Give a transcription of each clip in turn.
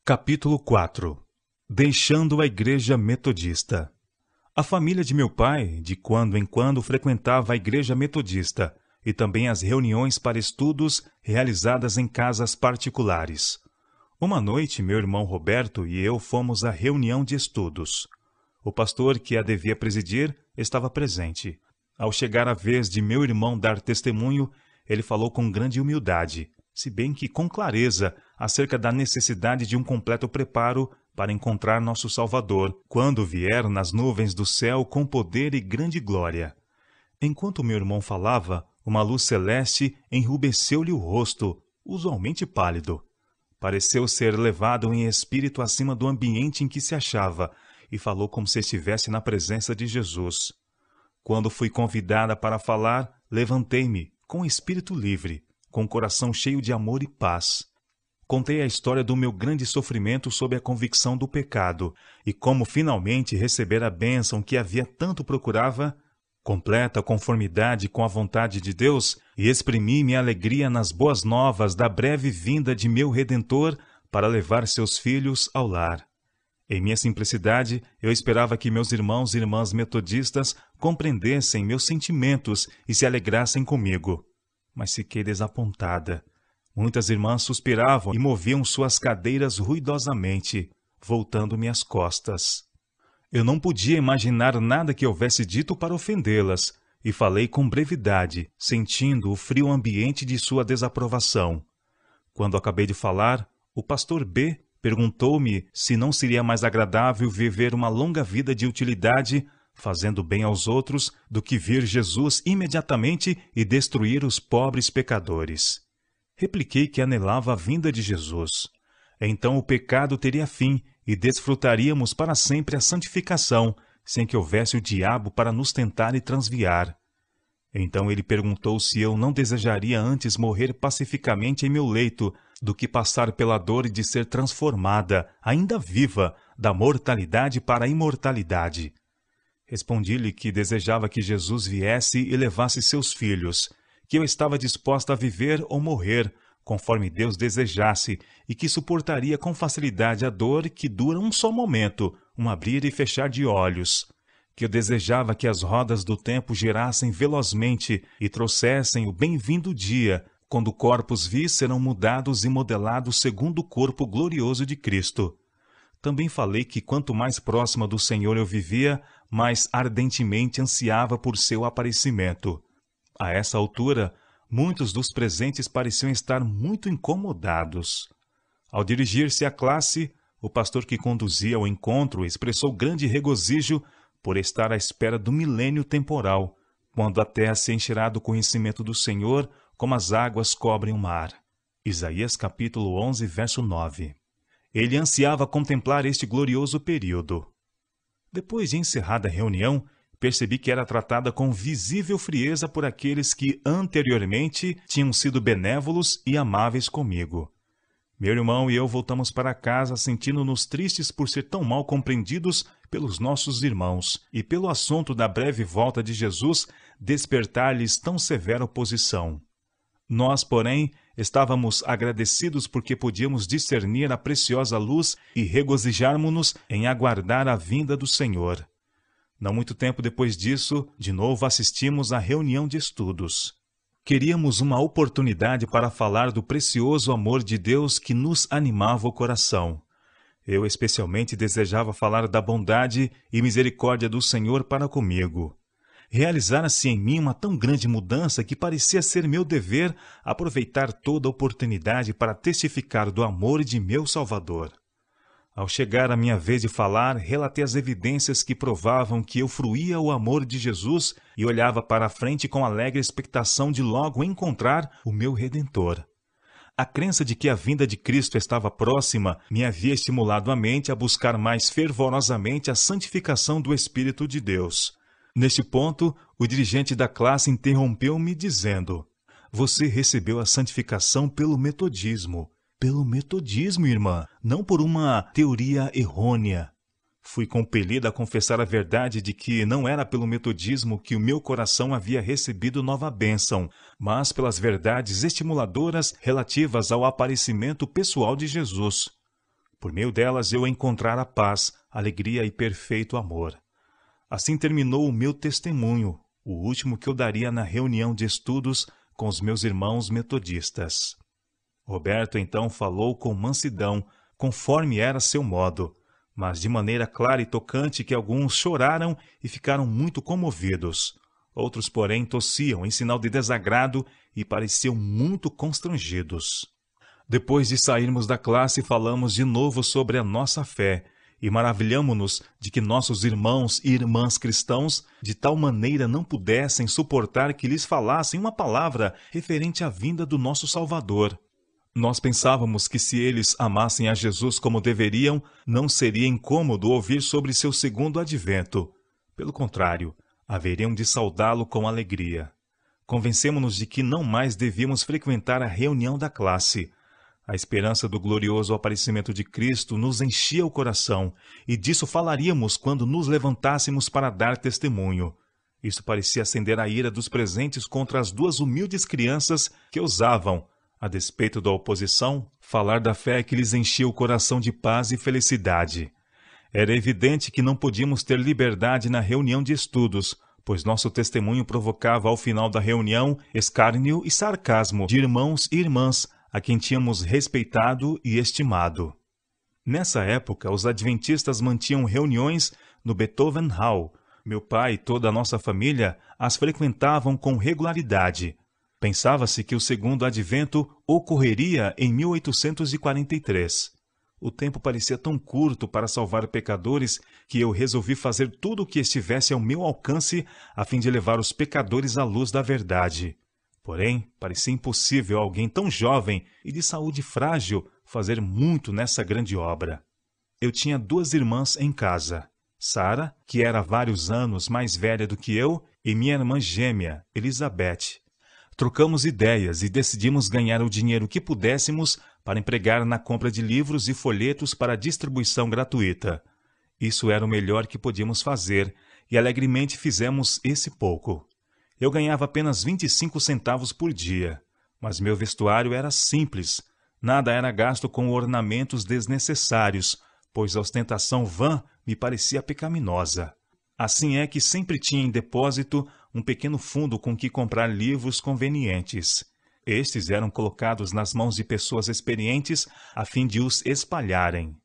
Capítulo 4. Deixando a Igreja Metodista. A família de meu pai, de quando em quando, frequentava a Igreja Metodista e também as reuniões para estudos realizadas em casas particulares. Uma noite, meu irmão Roberto e eu fomos à reunião de estudos. O pastor que a devia presidir estava presente. Ao chegar a vez de meu irmão dar testemunho, ele falou com grande humildade, se bem que com clareza, acerca da necessidade de um completo preparo para encontrar nosso Salvador, quando vier nas nuvens do céu com poder e grande glória. Enquanto meu irmão falava, uma luz celeste enrubesceu-lhe o rosto, usualmente pálido. Pareceu ser levado em espírito acima do ambiente em que se achava e falou como se estivesse na presença de Jesus. Quando fui convidada para falar, levantei-me, com espírito livre, com o coração cheio de amor e paz. Contei a história do meu grande sofrimento sob a convicção do pecado e como finalmente receber a bênção que havia tanto procurava, completa conformidade com a vontade de Deus, e exprimi minha alegria nas boas novas da breve vinda de meu Redentor para levar seus filhos ao lar. Em minha simplicidade, eu esperava que meus irmãos e irmãs metodistas compreendessem meus sentimentos e se alegrassem comigo. Mas fiquei desapontada. Muitas irmãs suspiravam e moviam suas cadeiras ruidosamente, voltando-me as costas. Eu não podia imaginar nada que houvesse dito para ofendê-las, e falei com brevidade, sentindo o frio ambiente de sua desaprovação. Quando acabei de falar, o pastor B perguntou-me se não seria mais agradável viver uma longa vida de utilidade, fazendo bem aos outros, do que vir Jesus imediatamente e destruir os pobres pecadores. Repliquei que anelava a vinda de Jesus. Então o pecado teria fim e desfrutaríamos para sempre a santificação, sem que houvesse o diabo para nos tentar e transviar. Então ele perguntou se eu não desejaria antes morrer pacificamente em meu leito, do que passar pela dor de ser transformada, ainda viva, da mortalidade para a imortalidade. Respondi-lhe que desejava que Jesus viesse e levasse seus filhos, que eu estava disposta a viver ou morrer, conforme Deus desejasse, e que suportaria com facilidade a dor que dura um só momento, um abrir e fechar de olhos, que eu desejava que as rodas do tempo girassem velozmente e trouxessem o bem-vindo dia, quando corpos vis serão mudados e modelados segundo o corpo glorioso de Cristo. Também falei que quanto mais próxima do Senhor eu vivia, mais ardentemente ansiava por seu aparecimento. A essa altura, muitos dos presentes pareciam estar muito incomodados. Ao dirigir-se à classe, o pastor que conduzia o encontro expressou grande regozijo por estar à espera do milênio temporal, quando a terra se encherá do conhecimento do Senhor, como as águas cobrem o mar. Isaías capítulo 11, verso 9. Ele ansiava contemplar este glorioso período. Depois de encerrada a reunião, percebi que era tratada com visível frieza por aqueles que anteriormente tinham sido benévolos e amáveis comigo. Meu irmão e eu voltamos para casa sentindo-nos tristes por ser tão mal compreendidos pelos nossos irmãos e pelo assunto da breve volta de Jesus despertar-lhes tão severa oposição. Nós, porém, estávamos agradecidos porque podíamos discernir a preciosa luz e regozijarmo-nos em aguardar a vinda do Senhor. Não muito tempo depois disso, de novo assistimos à reunião de estudos. Queríamos uma oportunidade para falar do precioso amor de Deus que nos animava o coração. Eu especialmente desejava falar da bondade e misericórdia do Senhor para comigo. Realizara-se em mim uma tão grande mudança que parecia ser meu dever aproveitar toda a oportunidade para testificar do amor de meu Salvador. Ao chegar a minha vez de falar, relatei as evidências que provavam que eu fruía o amor de Jesus e olhava para a frente com alegre expectação de logo encontrar o meu Redentor. A crença de que a vinda de Cristo estava próxima me havia estimulado a mente a buscar mais fervorosamente a santificação do Espírito de Deus. Neste ponto, o dirigente da classe interrompeu-me dizendo: "Você recebeu a santificação pelo metodismo." "Pelo metodismo, irmã, não por uma teoria errônea." Fui compelida a confessar a verdade de que não era pelo metodismo que o meu coração havia recebido nova bênção, mas pelas verdades estimuladoras relativas ao aparecimento pessoal de Jesus. Por meio delas eu encontrar a paz, alegria e perfeito amor. Assim terminou o meu testemunho, o último que eu daria na reunião de estudos com os meus irmãos metodistas. Roberto então falou com mansidão, conforme era seu modo, mas de maneira clara e tocante que alguns choraram e ficaram muito comovidos. Outros, porém, tossiam em sinal de desagrado e pareciam muito constrangidos. Depois de sairmos da classe, falamos de novo sobre a nossa fé e maravilhamo-nos de que nossos irmãos e irmãs cristãos de tal maneira não pudessem suportar que lhes falassem uma palavra referente à vinda do nosso Salvador. Nós pensávamos que se eles amassem a Jesus como deveriam, não seria incômodo ouvir sobre seu segundo advento. Pelo contrário, haveriam de saudá-lo com alegria. Convencemo-nos de que não mais devíamos frequentar a reunião da classe. A esperança do glorioso aparecimento de Cristo nos enchia o coração, e disso falaríamos quando nos levantássemos para dar testemunho. Isso parecia acender a ira dos presentes contra as duas humildes crianças que ousavam, a despeito da oposição, falar da fé que lhes enchia o coração de paz e felicidade. Era evidente que não podíamos ter liberdade na reunião de estudos, pois nosso testemunho provocava ao final da reunião escárnio e sarcasmo de irmãos e irmãs a quem tínhamos respeitado e estimado. Nessa época, os adventistas mantinham reuniões no Beethoven Hall. Meu pai e toda a nossa família as frequentavam com regularidade. Pensava-se que o segundo advento ocorreria em 1843. O tempo parecia tão curto para salvar pecadores que eu resolvi fazer tudo o que estivesse ao meu alcance a fim de levar os pecadores à luz da verdade. Porém, parecia impossível a alguém tão jovem e de saúde frágil fazer muito nessa grande obra. Eu tinha duas irmãs em casa, Sara, que era vários anos mais velha do que eu, e minha irmã gêmea, Elizabeth. Trocamos ideias e decidimos ganhar o dinheiro que pudéssemos para empregar na compra de livros e folhetos para distribuição gratuita. Isso era o melhor que podíamos fazer, e alegremente fizemos esse pouco. Eu ganhava apenas 25 centavos por dia, mas meu vestuário era simples. Nada era gasto com ornamentos desnecessários, pois a ostentação vã me parecia pecaminosa. Assim é que sempre tinha em depósito um pequeno fundo com que comprar livros convenientes. Estes eram colocados nas mãos de pessoas experientes a fim de os espalharem.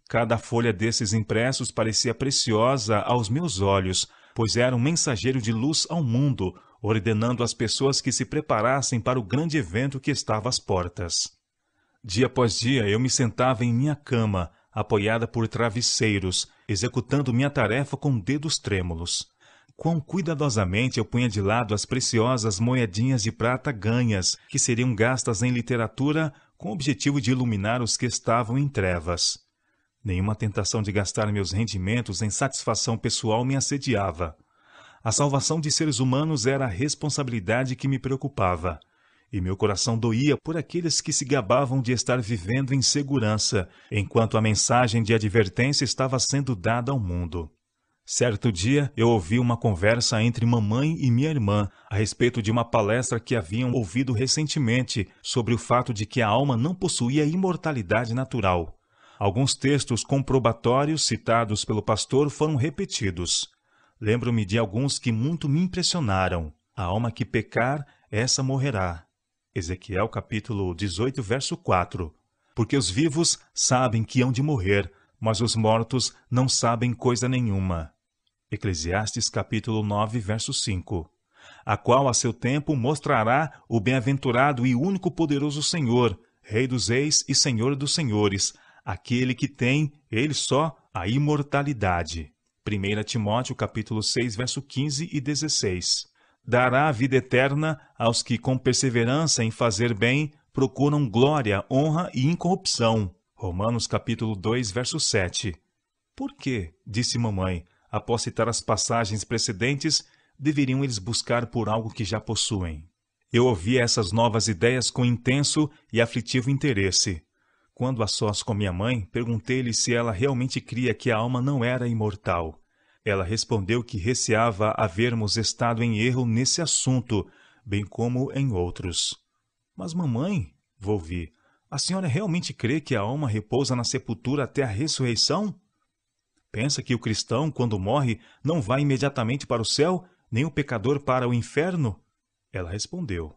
Cada folha desses impressos parecia preciosa aos meus olhos, pois era um mensageiro de luz ao mundo, ordenando às pessoas que se preparassem para o grande evento que estava às portas. Dia após dia eu me sentava em minha cama, apoiada por travesseiros, executando minha tarefa com dedos trêmulos. Quão cuidadosamente eu punha de lado as preciosas moedinhas de prata ganhas, que seriam gastas em literatura com o objetivo de iluminar os que estavam em trevas. Nenhuma tentação de gastar meus rendimentos em satisfação pessoal me assediava. A salvação de seres humanos era a responsabilidade que me preocupava, e meu coração doía por aqueles que se gabavam de estar vivendo em segurança, enquanto a mensagem de advertência estava sendo dada ao mundo. Certo dia, eu ouvi uma conversa entre mamãe e minha irmã a respeito de uma palestra que haviam ouvido recentemente sobre o fato de que a alma não possuía imortalidade natural. Alguns textos comprobatórios citados pelo pastor foram repetidos. Lembro-me de alguns que muito me impressionaram. A alma que pecar, essa morrerá. Ezequiel capítulo 18, verso 4. Porque os vivos sabem que hão de morrer, mas os mortos não sabem coisa nenhuma. Eclesiastes capítulo 9, verso 5. A qual a seu tempo mostrará o bem-aventurado e único poderoso Senhor, Rei dos reis e Senhor dos senhores, aquele que tem, ele só, a imortalidade. 1 Timóteo capítulo 6, verso 15 e 16. Dará a vida eterna aos que com perseverança em fazer bem procuram glória, honra e incorrupção. Romanos capítulo 2, verso 7. Por que, disse mamãe, após citar as passagens precedentes, deveriam eles buscar por algo que já possuem? Eu ouvia essas novas ideias com intenso e aflitivo interesse. Quando a sós com minha mãe, perguntei-lhe se ela realmente cria que a alma não era imortal. Ela respondeu que receava havermos estado em erro nesse assunto, bem como em outros. Mas mamãe, volvi, A senhora realmente crê que a alma repousa na sepultura até a ressurreição? Pensa que o cristão, quando morre, não vai imediatamente para o céu, nem o pecador para o inferno? Ela respondeu: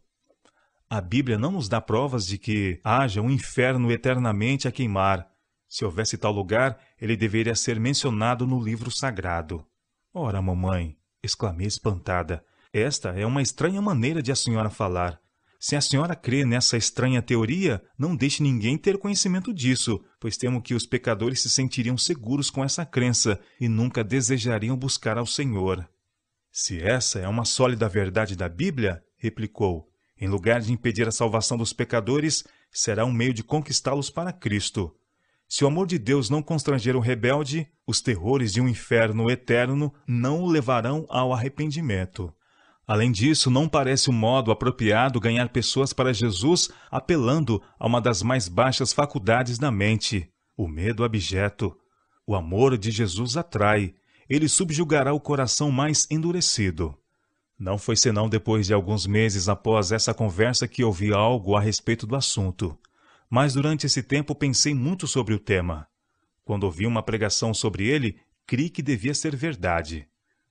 a Bíblia não nos dá provas de que haja um inferno eternamente a queimar. Se houvesse tal lugar, ele deveria ser mencionado no livro sagrado. Ora, mamãe, exclamei espantada, esta é uma estranha maneira de a senhora falar. Se a senhora crê nessa estranha teoria, não deixe ninguém ter conhecimento disso, pois temo que os pecadores se sentiriam seguros com essa crença e nunca desejariam buscar ao Senhor. Se essa é uma sólida verdade da Bíblia, replicou, em lugar de impedir a salvação dos pecadores, será um meio de conquistá-los para Cristo. Se o amor de Deus não constranger o rebelde, os terrores de um inferno eterno não o levarão ao arrependimento. Além disso, não parece um modo apropriado ganhar pessoas para Jesus apelando a uma das mais baixas faculdades da mente, o medo abjeto. O amor de Jesus atrai, ele subjugará o coração mais endurecido. Não foi senão depois de alguns meses após essa conversa que ouvi algo a respeito do assunto. Mas durante esse tempo pensei muito sobre o tema. Quando ouvi uma pregação sobre ele, criei que devia ser verdade.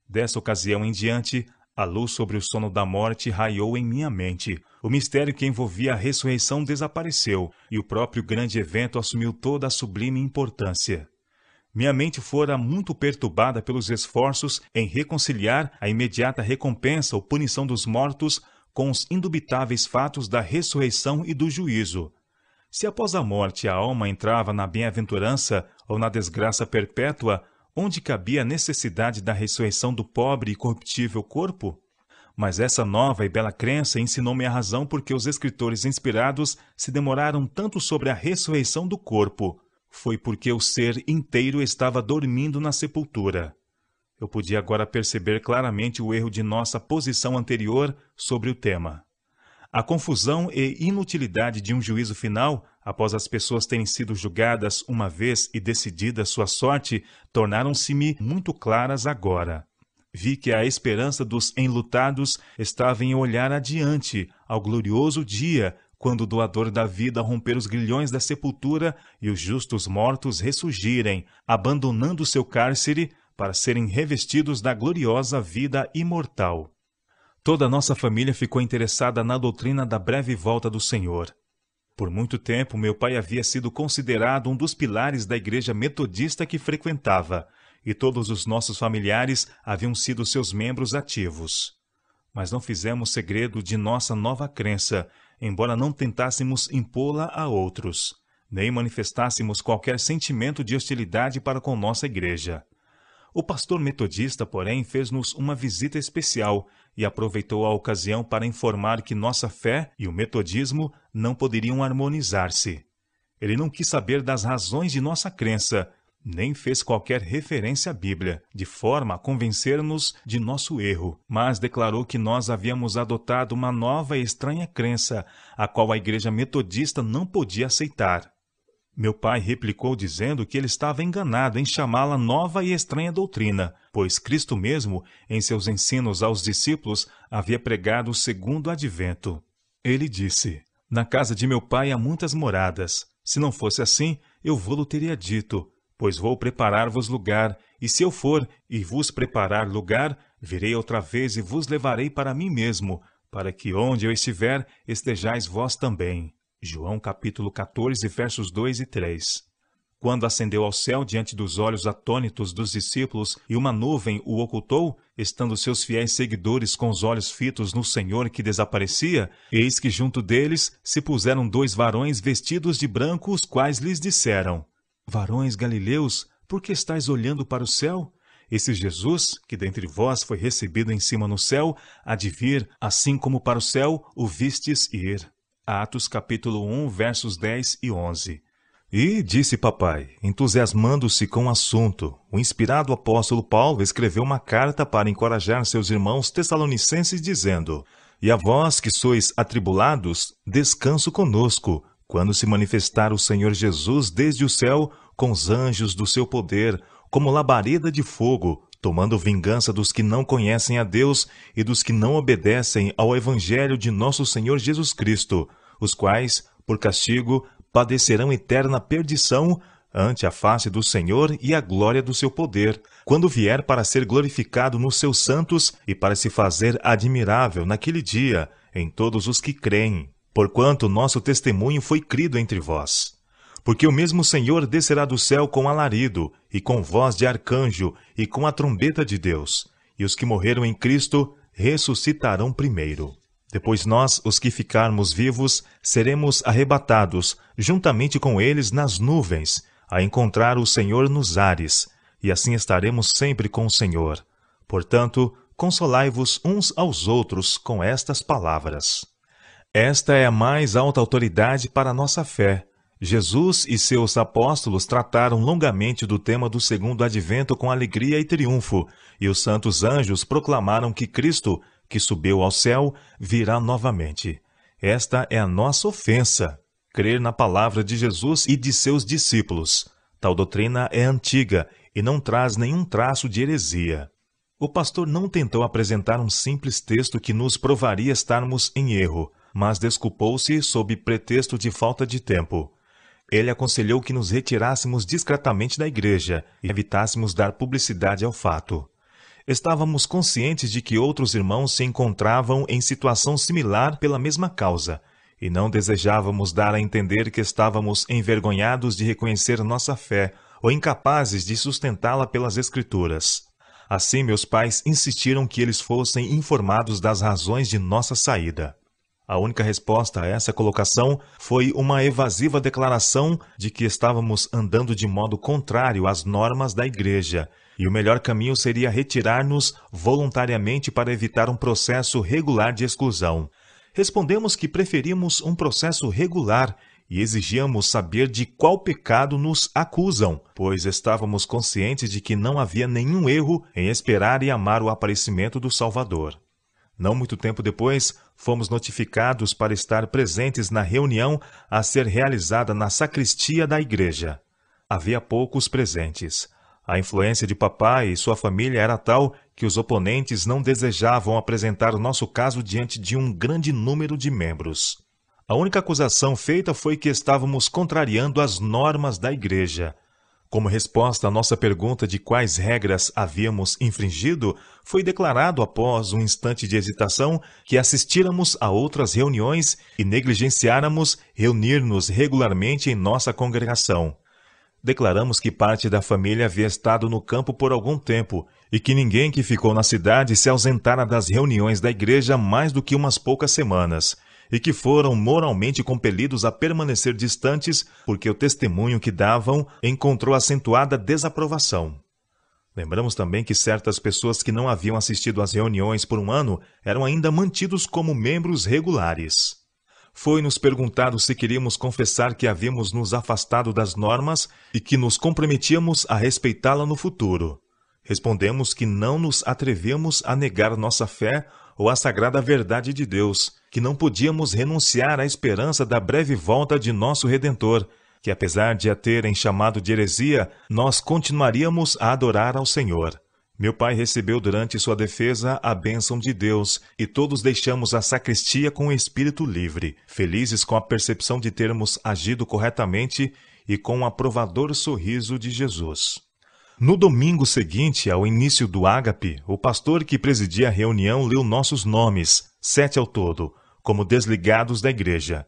Dessa ocasião em diante, a luz sobre o sono da morte raiou em minha mente. O mistério que envolvia a ressurreição desapareceu, e o próprio grande evento assumiu toda a sublime importância. Minha mente fora muito perturbada pelos esforços em reconciliar a imediata recompensa ou punição dos mortos com os indubitáveis fatos da ressurreição e do juízo. Se após a morte a alma entrava na bem-aventurança ou na desgraça perpétua, onde cabia a necessidade da ressurreição do pobre e corruptível corpo? Mas essa nova e bela crença ensinou-me a razão por que os escritores inspirados se demoraram tanto sobre a ressurreição do corpo. Foi porque o ser inteiro estava dormindo na sepultura. Eu podia agora perceber claramente o erro de nossa posição anterior sobre o tema. A confusão e inutilidade de um juízo final, após as pessoas terem sido julgadas uma vez e decidida sua sorte, tornaram-se-me muito claras agora. Vi que a esperança dos enlutados estava em olhar adiante, ao glorioso dia, quando o doador da vida romper os grilhões da sepultura e os justos mortos ressurgirem, abandonando seu cárcere para serem revestidos da gloriosa vida imortal. Toda a nossa família ficou interessada na doutrina da breve volta do Senhor. Por muito tempo, meu pai havia sido considerado um dos pilares da igreja metodista que frequentava, e todos os nossos familiares haviam sido seus membros ativos. Mas não fizemos segredo de nossa nova crença, embora não tentássemos impô-la a outros, nem manifestássemos qualquer sentimento de hostilidade para com nossa igreja. O pastor metodista, porém, fez-nos uma visita especial e aproveitou a ocasião para informar que nossa fé e o metodismo não poderiam harmonizar-se. Ele não quis saber das razões de nossa crença, nem fez qualquer referência à Bíblia, de forma a convencer-nos de nosso erro, mas declarou que nós havíamos adotado uma nova e estranha crença, a qual a igreja metodista não podia aceitar. Meu pai replicou dizendo que ele estava enganado em chamá-la nova e estranha doutrina, pois Cristo mesmo, em seus ensinos aos discípulos, havia pregado o segundo advento. Ele disse: na casa de meu pai há muitas moradas. Se não fosse assim, eu vô-lo teria dito, pois vou preparar-vos lugar, e se eu for e vos preparar lugar, virei outra vez e vos levarei para mim mesmo, para que onde eu estiver, estejais vós também. João capítulo 14, versos 2 e 3. Quando ascendeu ao céu diante dos olhos atônitos dos discípulos e uma nuvem o ocultou, estando seus fiéis seguidores com os olhos fitos no Senhor que desaparecia, eis que junto deles se puseram 2 varões vestidos de branco, os quais lhes disseram: varões galileus, por que estáis olhando para o céu? Esse Jesus, que dentre vós foi recebido em cima no céu, há de vir, assim como para o céu o vistes ir. Atos capítulo 1, versos 10 e 11. E, disse papai, entusiasmando-se com o assunto, o inspirado apóstolo Paulo escreveu uma carta para encorajar seus irmãos tessalonicenses, dizendo: e a vós que sois atribulados, descanso conosco, quando se manifestar o Senhor Jesus desde o céu, com os anjos do seu poder, como labareda de fogo, tomando vingança dos que não conhecem a Deus e dos que não obedecem ao Evangelho de nosso Senhor Jesus Cristo, os quais, por castigo, padecerão eterna perdição ante a face do Senhor e a glória do seu poder, quando vier para ser glorificado nos seus santos e para se fazer admirável naquele dia em todos os que creem, porquanto nosso testemunho foi crido entre vós. Porque o mesmo Senhor descerá do céu com alarido, e com voz de arcanjo, e com a trombeta de Deus, e os que morreram em Cristo ressuscitarão primeiro. Depois nós, os que ficarmos vivos, seremos arrebatados, juntamente com eles nas nuvens, a encontrar o Senhor nos ares, e assim estaremos sempre com o Senhor. Portanto, consolai-vos uns aos outros com estas palavras. Esta é a mais alta autoridade para a nossa fé. Jesus e seus apóstolos trataram longamente do tema do segundo advento com alegria e triunfo, e os santos anjos proclamaram que Cristo, que subiu ao céu, virá novamente. Esta é a nossa ofensa, crer na palavra de Jesus e de seus discípulos. Tal doutrina é antiga e não traz nenhum traço de heresia. O pastor não tentou apresentar um simples texto que nos provaria estarmos em erro, mas desculpou-se sob pretexto de falta de tempo. Ele aconselhou que nos retirássemos discretamente da igreja e evitássemos dar publicidade ao fato. Estávamos conscientes de que outros irmãos se encontravam em situação similar pela mesma causa, e não desejávamos dar a entender que estávamos envergonhados de reconhecer nossa fé ou incapazes de sustentá-la pelas Escrituras. Assim, meus pais insistiram que eles fossem informados das razões de nossa saída. A única resposta a essa colocação foi uma evasiva declaração de que estávamos andando de modo contrário às normas da igreja, e o melhor caminho seria retirar-nos voluntariamente para evitar um processo regular de exclusão. Respondemos que preferimos um processo regular e exigíamos saber de qual pecado nos acusam, pois estávamos conscientes de que não havia nenhum erro em esperar e amar o aparecimento do Salvador. Não muito tempo depois, fomos notificados para estar presentes na reunião a ser realizada na sacristia da igreja. Havia poucos presentes. A influência de papai e sua família era tal que os oponentes não desejavam apresentar o nosso caso diante de um grande número de membros. A única acusação feita foi que estávamos contrariando as normas da igreja. Como resposta à nossa pergunta de quais regras havíamos infringido, foi declarado após um instante de hesitação que assistíramos a outras reuniões e negligenciáramos reunir-nos regularmente em nossa congregação. Declaramos que parte da família havia estado no campo por algum tempo e que ninguém que ficou na cidade se ausentara das reuniões da igreja mais do que umas poucas semanas, e que foram moralmente compelidos a permanecer distantes porque o testemunho que davam encontrou acentuada desaprovação. Lembramos também que certas pessoas que não haviam assistido às reuniões por um ano eram ainda mantidos como membros regulares. Foi-nos perguntado se queríamos confessar que havíamos nos afastado das normas e que nos comprometíamos a respeitá-la no futuro. Respondemos que não nos atrevíamos a negar nossa fé ou a sagrada verdade de Deus, que não podíamos renunciar à esperança da breve volta de nosso Redentor, que apesar de a terem chamado de heresia, nós continuaríamos a adorar ao Senhor. Meu pai recebeu durante sua defesa a bênção de Deus, e todos deixamos a sacristia com o espírito livre, felizes com a percepção de termos agido corretamente e com o aprovador sorriso de Jesus. No domingo seguinte ao início do ágape, o pastor que presidia a reunião leu nossos nomes, 7 ao todo, como desligados da igreja.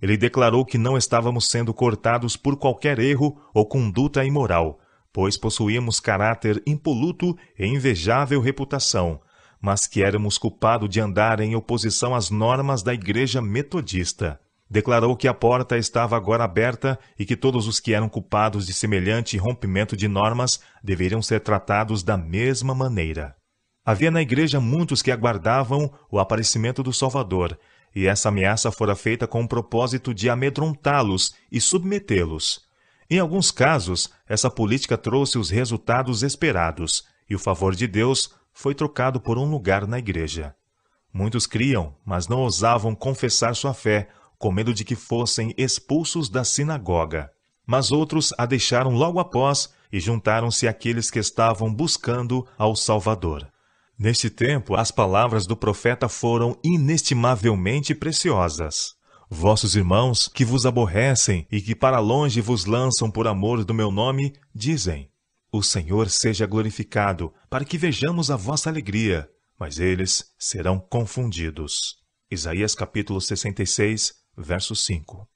Ele declarou que não estávamos sendo cortados por qualquer erro ou conduta imoral, pois possuíamos caráter impoluto e invejável reputação, mas que éramos culpados de andar em oposição às normas da igreja metodista. Declarou que a porta estava agora aberta e que todos os que eram culpados de semelhante rompimento de normas deveriam ser tratados da mesma maneira. Havia na igreja muitos que aguardavam o aparecimento do Salvador, e essa ameaça fora feita com o propósito de amedrontá-los e submetê-los. Em alguns casos, essa política trouxe os resultados esperados, e o favor de Deus foi trocado por um lugar na igreja. Muitos criam, mas não ousavam confessar sua fé, com medo de que fossem expulsos da sinagoga. Mas outros a deixaram logo após e juntaram-se àqueles que estavam buscando ao Salvador. Neste tempo, as palavras do profeta foram inestimavelmente preciosas. Vossos irmãos, que vos aborrecem e que para longe vos lançam por amor do meu nome, dizem: o Senhor seja glorificado, para que vejamos a vossa alegria. Mas eles serão confundidos. Isaías capítulo 66, verso 5.